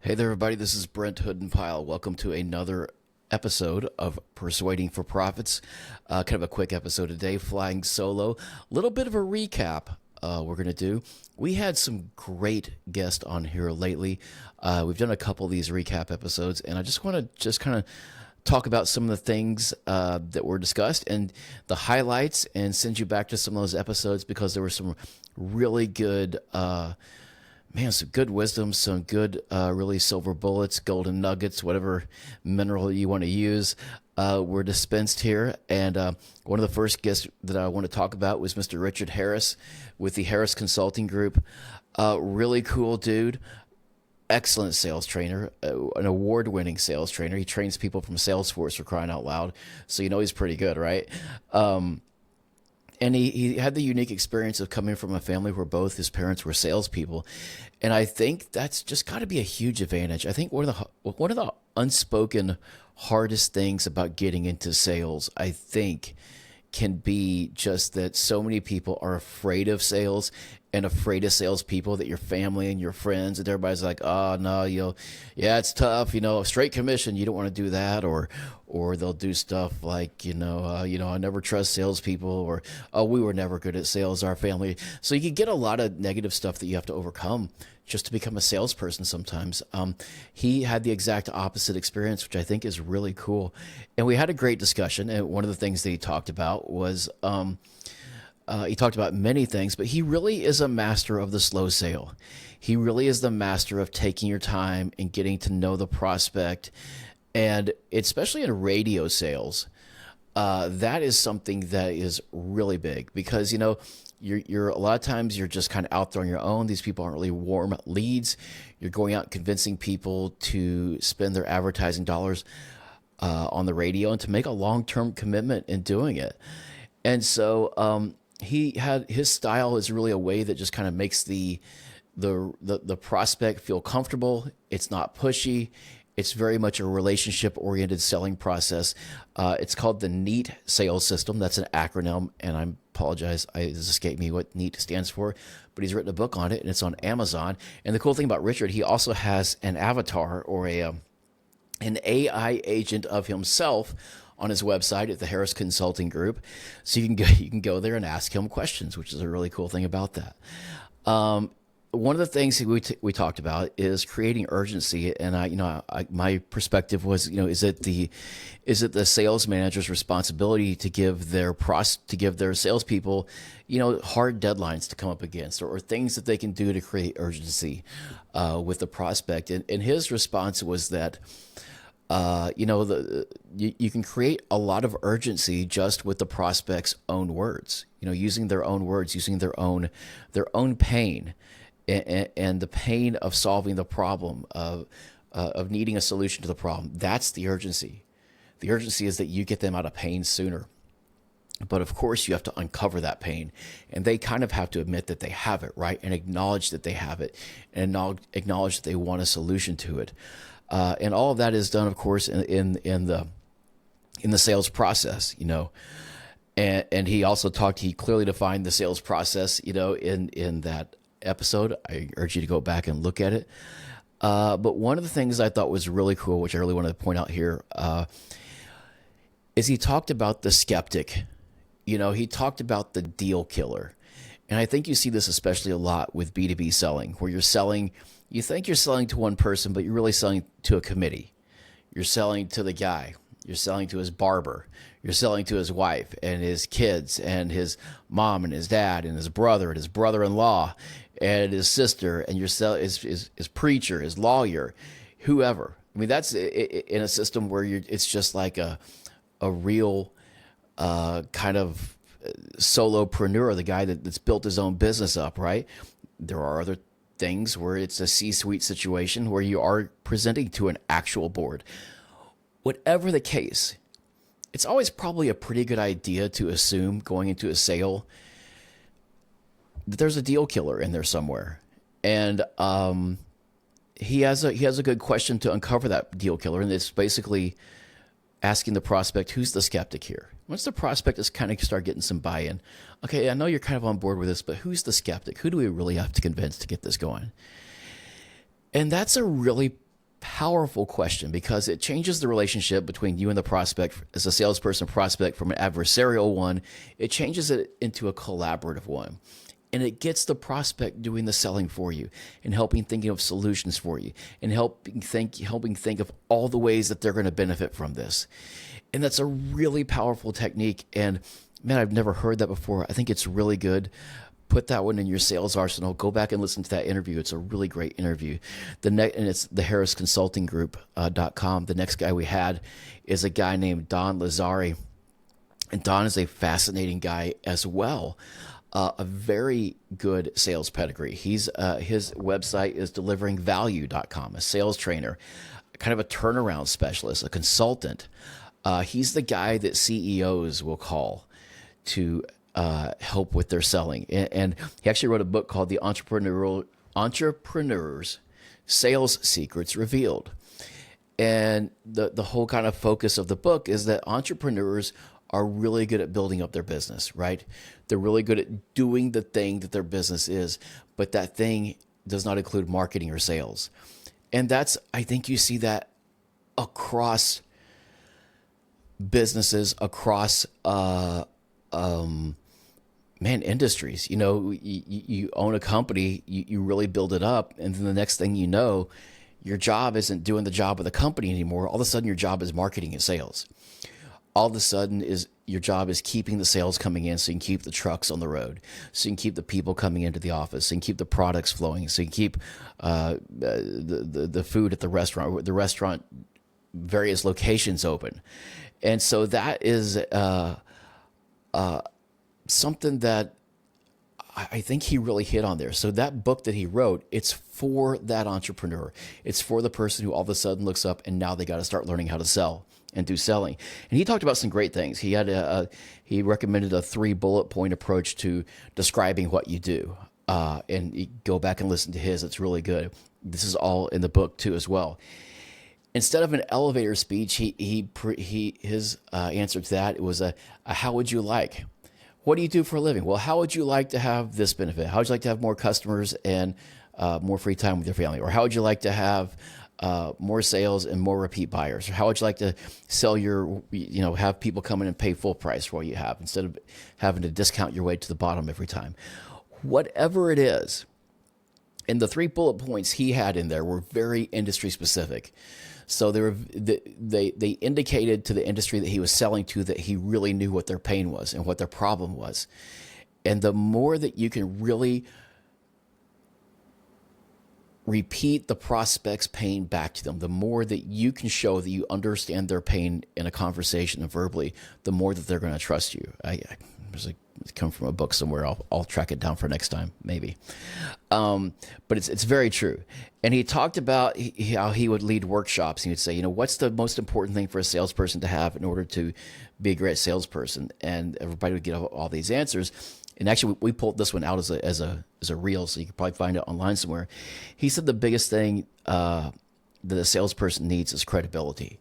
Hey there, everybody. This is Brent Hoodenpyle. Welcome to another episode of Persuading for Profits. Kind of a quick episode today, flying solo. A little bit of a recap we're going to do. We had some great guests on here lately. We've done a couple of these recap episodes, and I just want to kind of talk about some of the things that were discussed and the highlights, and send you back to some of those episodes because there were some really good some good wisdom, some good, really silver bullets, golden nuggets, whatever mineral you want to use, were dispensed here. And one of the first guests that I want to talk about was Mr. Richard Harris with the Harris Consulting Group. Really cool dude. Excellent sales trainer, an award-winning sales trainer. He trains people from Salesforce, for crying out loud. So you know he's pretty good, right? And he had the unique experience of coming from a family where both his parents were salespeople. And I think that's just got to be a huge advantage. I think one of the unspoken hardest things about getting into sales, I think, can be just that so many people are afraid of sales and afraid of salespeople, that your family and your friends and everybody's like, oh no, yeah, it's tough, straight commission, you don't want to do that, or they'll do stuff like, I never trust salespeople, or oh, we were never good at sales, our family. So you can get a lot of negative stuff that you have to overcome just to become a salesperson sometimes. He had the exact opposite experience, which I think is really cool. And we had a great discussion. And one of the things that he talked about was, he talked about many things, but he really is a master of the slow sale. He really is the master of taking your time and getting to know the prospect. And especially in radio sales, that is something that is really big because, you're a lot of times you're just kind of out there on your own. These people aren't really warm leads. You're going out convincing people to spend their advertising dollars on the radio and to make a long-term commitment in doing it. And so his style is really a way that just kind of makes the prospect feel comfortable. It's not pushy. It's very much a relationship-oriented selling process. It's called the NEAT sales system. That's an acronym, and I apologize, it escaped me what NEAT stands for, but he's written a book on it, and it's on Amazon. And the cool thing about Richard, he also has an avatar or an AI agent of himself on his website at the Harris Consulting Group. So you can go there and ask him questions, which is a really cool thing about that. One of the things that we talked about is creating urgency, and my perspective was, is it the sales manager's responsibility to give their salespeople, hard deadlines to come up against, or things that they can do to create urgency with the prospect. And his response was that, you can create a lot of urgency just with the prospect's own words, using their own words, using their own pain. And the pain of solving the problem, of needing a solution to the problem. That's the urgency. The urgency is that you get them out of pain sooner. But of course, you have to uncover that pain. And they kind of have to admit that they have it, right? And acknowledge that they have it. And acknowledge that they want a solution to it. And all of that is done, of course, in the sales process, And he also he clearly defined the sales process, in that episode. I urge you to go back and look at it. But one of the things I thought was really cool, which I really want to point out here, is he talked about the skeptic. He talked about the deal killer. And I think you see this especially a lot with B2B selling, where you think you're selling to one person, but you're really selling to a committee. You're selling to the guy. You're selling to his barber. You're selling to his wife and his kids and his mom and his dad and his brother and his brother-in-law and his sister and his preacher, his lawyer, whoever. I mean, that's in a system where it's just like a real kind of solopreneur, the guy that's built his own business up, right? There are other things where it's a C-suite situation where you are presenting to an actual board. Whatever the case, it's always probably a pretty good idea to assume going into a sale that there's a deal killer in there somewhere. And he has a good question to uncover that deal killer, and it's basically asking the prospect, who's the skeptic here? Once the prospect is kind of start getting some buy-in, okay, I know you're kind of on board with this, but who's the skeptic? Who do we really have to convince to get this going? And that's a really powerful question because it changes the relationship between you and the prospect. As a salesperson prospect from an adversarial one, it changes it into a collaborative one. And it gets the prospect doing the selling for you and helping thinking of solutions for you and helping think of all the ways that they're going to benefit from this. And that's a really powerful technique. And man, I've never heard that before. I think it's really good. Put that one in your sales arsenal. Go back and listen to that interview. It's a really great interview. And it's the harrisconsultinggroup.com. The next guy we had is a guy named Don Lazzari. And Don is a fascinating guy as well. A very good sales pedigree. His website is deliveringvalue.com, a sales trainer, kind of a turnaround specialist, a consultant. He's the guy that CEOs will call to help with their selling. And he actually wrote a book called The Entrepreneur's Sales Secrets Revealed. And the whole kind of focus of the book is that entrepreneurs are really good at building up their business, right? They're really good at doing the thing that their business is, but that thing does not include marketing or sales. And I think you see that across businesses, across, industries. You know, you own a company, you really build it up, and then the next thing you know, your job isn't doing the job of the company anymore. All of a sudden, your job is marketing and sales. All of a sudden, your job is keeping the sales coming in so you can keep the trucks on the road, so you can keep the people coming into the office, so you can keep the products flowing, so you can keep the food at the restaurant, various locations open. And so that is something that I think he really hit on there. So that book that he wrote, it's for that entrepreneur. It's for the person who all of a sudden looks up and now they got to start learning how to sell and do selling. And he talked about some great things. He he recommended a 3 bullet point approach to describing what you do. And you go back and listen to his. It's really good. This is all in the book too as well. Instead of an elevator speech, his answer to that was a how would you like? What do you do for a living? Well, how would you like to have this benefit? How would you like to have more customers and more free time with your family? Or how would you like to have more sales and more repeat buyers? Or how would you like to sell have people come in and pay full price for what you have instead of having to discount your way to the bottom every time? Whatever it is. And the 3 bullet points he had in there were very industry specific. So they indicated to the industry that he was selling to that he really knew what their pain was and what their problem was. And the more that you can really repeat the prospect's pain back to them, the more that you can show that you understand their pain in a conversation and verbally, the more that they're going to trust you. It's come from a book somewhere. I'll track it down for next time, maybe. But it's very true. And he talked about how he would lead workshops. He would say, what's the most important thing for a salesperson to have in order to be a great salesperson? And everybody would get all these answers. And actually, we pulled this one out as a reel, so you can probably find it online somewhere. He said the biggest thing that a salesperson needs is credibility.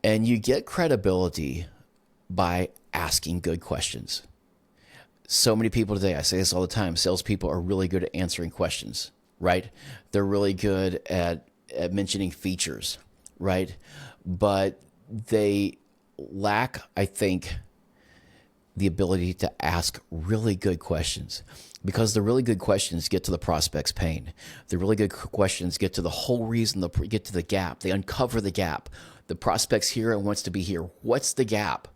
And you get credibility by asking good questions. So many people today, I say this all the time, salespeople are really good at answering questions, right? They're really good at mentioning features, right? But they lack, I think, the ability to ask really good questions, because the really good questions get to the prospect's pain. The really good questions get to the whole reason, get to the gap. They uncover the gap. The prospect's here and wants to be here. What's the gap?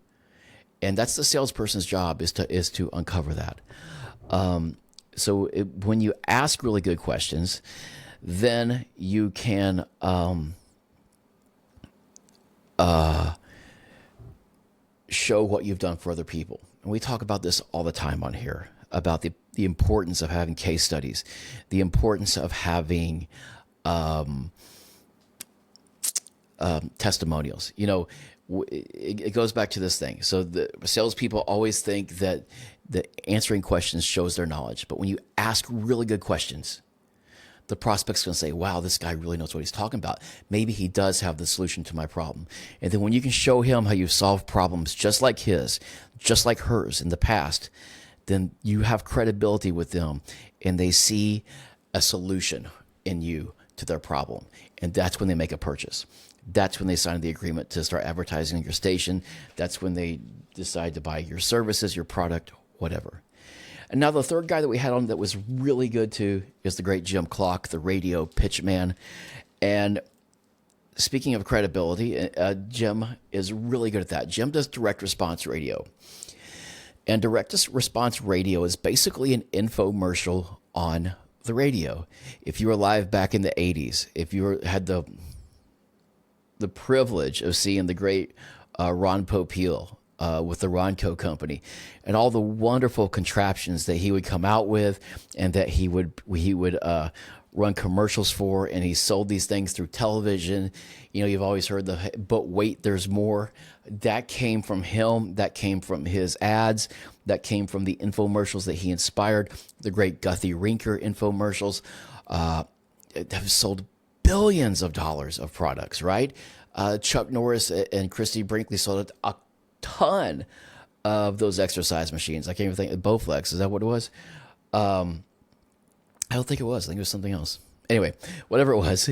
And that's the salesperson's job, is to uncover that. When you ask really good questions, then you can show what you've done for other people. And we talk about this all the time on here, about the importance of having case studies, the importance of having testimonials. It goes back to this thing. So the salespeople always think that answering questions shows their knowledge. But when you ask really good questions, the prospect's going to say, wow, this guy really knows what he's talking about. Maybe he does have the solution to my problem. And then when you can show him how you've solved problems just like his, just like hers in the past, then you have credibility with them and they see a solution in you to their problem. And that's when they make a purchase. That's when they sign the agreement to start advertising on your station. That's when they decide to buy your services, your product, whatever. And now the third guy that we had on that was really good too is the great Jim Klauck, the radio pitch man. And speaking of credibility, Jim is really good at that. Jim does direct response radio. And direct response radio is basically an infomercial on the radio. If you were alive back in the 80s, if you had the privilege of seeing the great Ron Popeil with the Ronco Company and all the wonderful contraptions that he would come out with and that he would run commercials for, and he sold these things through television. You know, you've always heard but wait, there's more. That came from him. That came from his ads. That came from the infomercials that he inspired. The great Guthy Rinker infomercials have sold billions of dollars of products, right? Chuck Norris and Christy Brinkley sold a ton of those exercise machines. I can't even think. Bowflex, is that what it was? I don't think it was. I think it was something else. Anyway, whatever it was,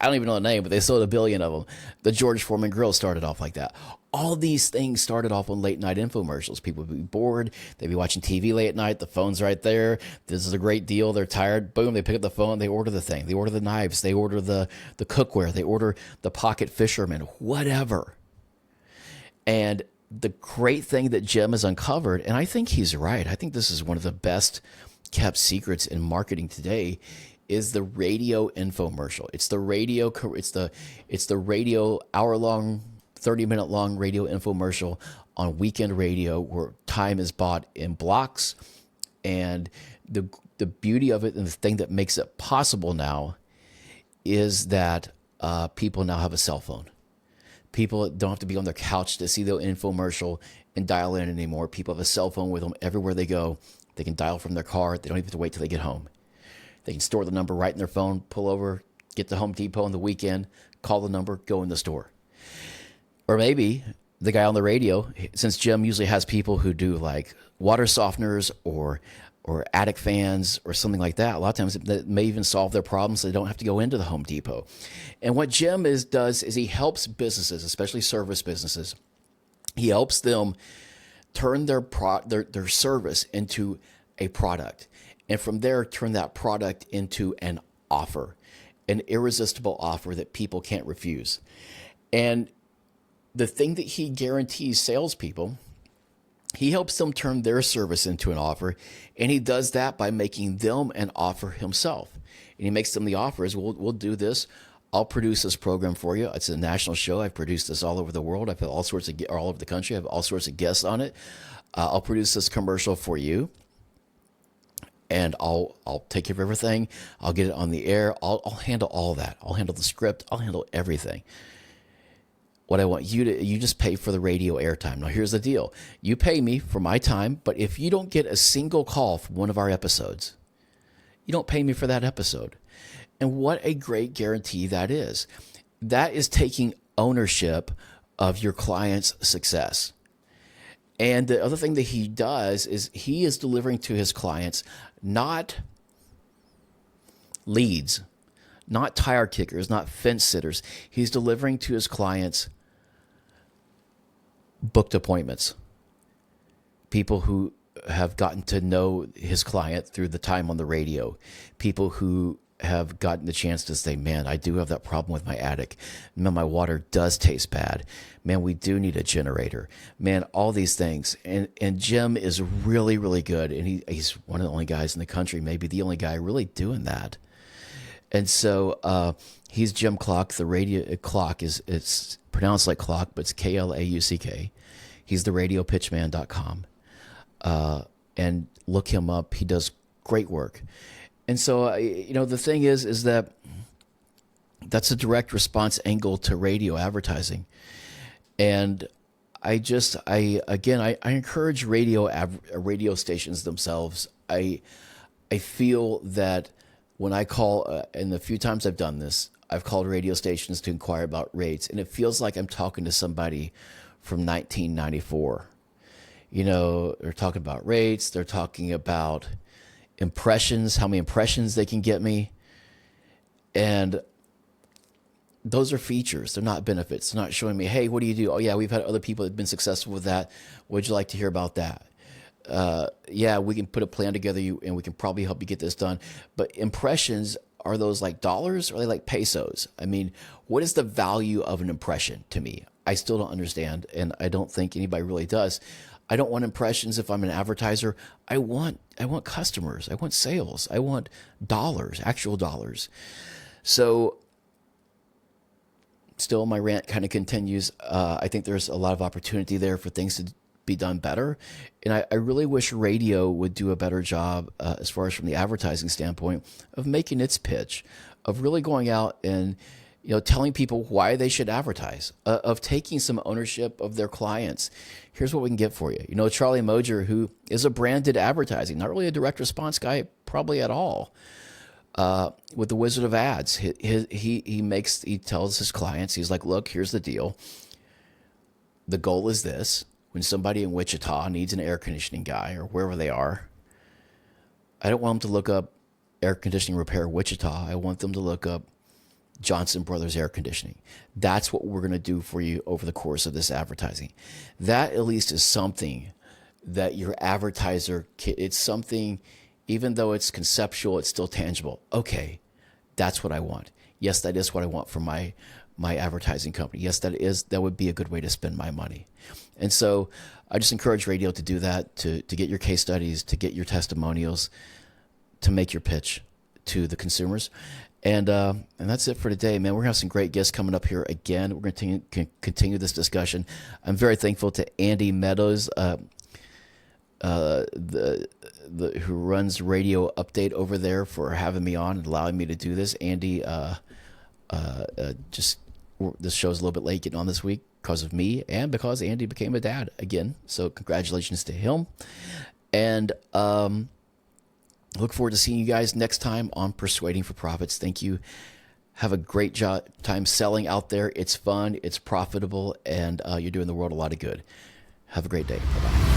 I don't even know the name, but they sold a billion of them. The George Foreman grill started off like that. All these things started off on late night infomercials. People would be bored. They'd be watching TV late at night. The phone's right there. This is a great deal. They're tired. Boom, they pick up the phone. They order the thing. They order the knives. They order the cookware. They order the pocket fisherman, whatever. And the great thing that Jim has uncovered, and I think he's right. I think this is one of the best kept secrets in marketing today, is the radio infomercial. It's the radio hour-long, 30-minute long radio infomercial on weekend radio where time is bought in blocks. And the beauty of it and the thing that makes it possible now is that people now have a cell phone. People don't have to be on their couch to see the infomercial and dial in anymore. People have a cell phone with them everywhere they go. They can dial from their car. They don't even have to wait till they get home. They can store the number right in their phone, pull over, get to Home Depot on the weekend, call the number, go in the store. Or maybe the guy on the radio, since Jim usually has people who do like water softeners or attic fans or something like that, a lot of times that may even solve their problems so they don't have to go into the Home Depot. And what Jim does is he helps businesses, especially service businesses, he helps them turn their service into a product. And from there, turn that product into an offer, an irresistible offer that people can't refuse. And the thing that he guarantees salespeople, he helps them turn their service into an offer. And he does that by making them an offer himself. And he makes them the offers. We'll do this. I'll produce this program for you. It's a national show. I've produced this all over the world. I've had all over the country. I have all sorts of guests on it. I'll produce this commercial for you. And I'll take care of everything. I'll get it on the air. I'll handle all that. I'll handle the script. I'll handle everything. What I want you just pay for the radio airtime. Now, here's the deal. You pay me for my time, but if you don't get a single call from one of our episodes, you don't pay me for that episode. And what a great guarantee that is. That is taking ownership of your client's success. And the other thing that he does is he is delivering to his clients not leads, not tire kickers, not fence sitters. He's delivering to his clients booked appointments, people who have gotten to know his client through the time on the radio, people who have gotten the chance to say, man, I do have that problem with my attic. Man, my water does taste bad. Man, we do need a generator. Man, all these things. And Jim is really, really good. And he's one of the only guys in the country, maybe the only guy really doing that. And so he's Jim Klauck. The radio Klauck it's pronounced like clock, but it's Klauck. He's the radiopitchman.com. And look him up. He does great work. And so, the thing is that that's a direct response angle to radio advertising. And I encourage radio stations themselves. I feel that when I call, and the few times I've done this, I've called radio stations to inquire about rates, and it feels like I'm talking to somebody from 1994. They're talking about rates. They're talking about impressions, how many impressions they can get me. And those are features. They're not benefits. They're not showing me, hey, what do you do? Oh, yeah, we've had other people that have been successful with that. Would you like to hear about that? Yeah, we can put a plan together and we can probably help you get this done. But impressions, are those like dollars or are they like pesos? I mean, what is the value of an impression to me? I still don't understand, and I don't think anybody really does. I don't want impressions if I'm an advertiser. I want customers. I want sales. I want dollars, actual dollars. So still my rant kind of continues. I think there's a lot of opportunity there for things to be done better. And I really wish radio would do a better job as far as from the advertising standpoint of making its pitch, of really going out and telling people why they should advertise, of taking some ownership of their clients. Here's what we can get for you. Charlie Moger, who is a branded advertising, not really a direct response guy, probably at all. With the Wizard of Ads, he tells his clients, he's like, look, here's the deal. The goal is this. When somebody in Wichita needs an air conditioning guy or wherever they are, I don't want them to look up air conditioning repair Wichita. I want them to look up Johnson Brothers Air Conditioning. That's what we're going to do for you over the course of this advertising. That at least is something that your advertiser, it's something, even though it's conceptual, it's still tangible. Okay, that's what I want. Yes, that is what I want for my advertising company. Yes, that would be a good way to spend my money. And so I just encourage radio to do that, to get your case studies, to get your testimonials, to make your pitch to the consumers. And that's it for today, man. We're going to have some great guests coming up here again. We're going to continue this discussion. I'm very thankful to Andy Meadows, who runs Radio Update over there, for having me on and allowing me to do this. Andy, this show's a little bit late getting on this week because of me and because Andy became a dad again. So congratulations to him. And look forward to seeing you guys next time on Persuading for Profits. Thank you. Have a great time selling out there. It's fun, it's profitable, and you're doing the world a lot of good. Have a great day. Bye-bye.